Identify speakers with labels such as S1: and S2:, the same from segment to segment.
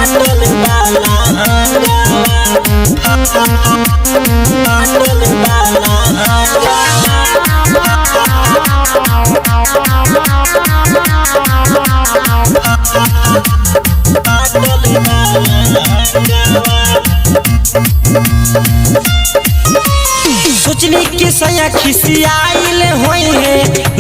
S1: फाटल बाला फाटल बाला सोचनी के सया खिसियाइल होई है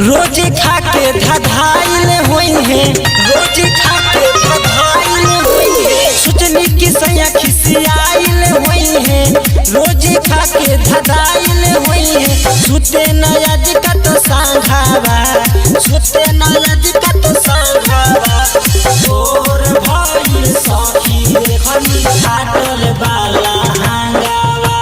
S1: रोज खा के धधाइल होई है रोज खा के धधाइल होई है सोचनी के सया खिसियाइल होई है रोज खा के धधाइल होई है सुते नयाज का तो सांघावा सुते नयाज का तो सांघावा तोर भाई सखी देखनी फाटल बाला हांगावा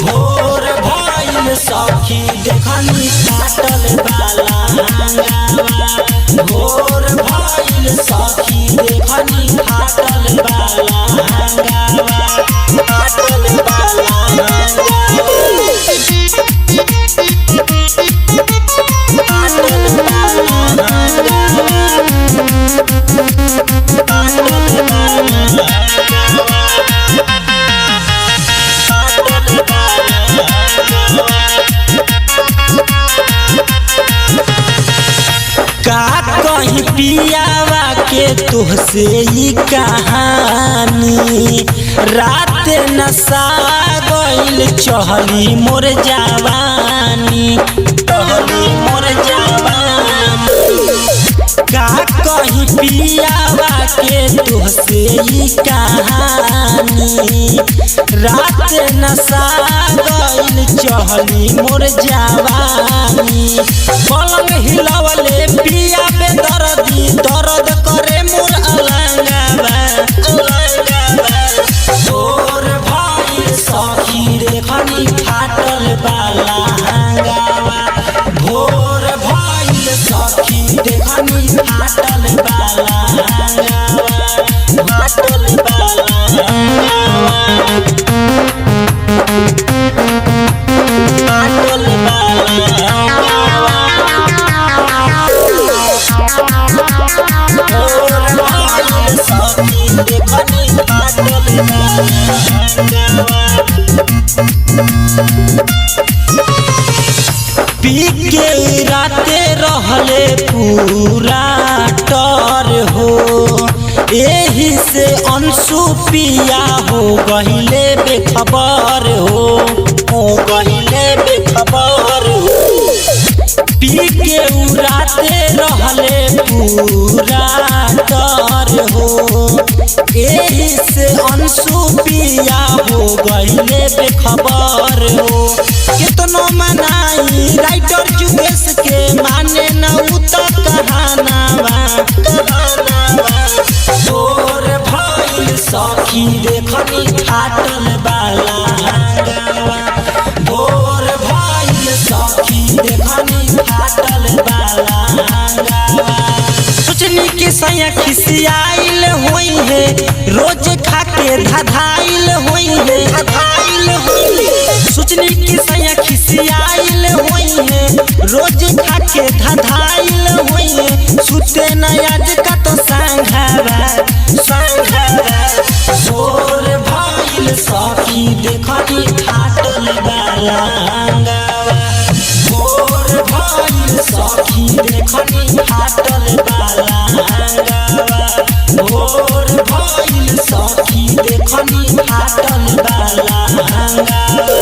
S1: भोर भइल सखी देखनी फाटल बाला हांगावा भोर भइल सखी देखनी फाटल बाला हांगावा फाटल बाला फाटल का कहीं पियावा के तुहसे ही कहानी रात नशा गइल चहली मोर जवानी चहली मोर जवानी का कहीं पियावा के तुहसे ही कहानी रात नशा गइल चहली मोर जवानी पलंग हिलावले पिया बे दर्दी दर्द करे मोर अलंगावा तोर भाई सखी देखनी फाटल बाला हांगावा भोर भाई सखी देखनी फाटल बाला हांगावा फाटल बाला फाटल बाला पी के राते रहले पूरा टर हो एही से अंशु पिया हो गहिले बेखबर हो गहिले बेखबर हो पी के राते रहले पूरा टर हो एही से अंशु पिया हो गहिले बेखबर हो कितनो मनाई राइटर जुगेश के माने न उत कहानावा तोर भाई सखी देखनी फाटल बाला हांगावा भोर भाई सखी देखनी फाटल बाला हांगावा सोचनी के सया खिसियाइल होई है रोज खा के धधाइल होई है धधाइल होई सोचनी के सया खिसियाइल होई है रोज खा के धधाइल होई है सुते नयाज का तो सांघावा सांघावा तोर भाइल सखी देखनी फाटल बाला हांगावा भोर भाइल सखी देखनी फाटल बाला हांगावा भोर भाइल सखी देखनी फाटल बाला हांगावा।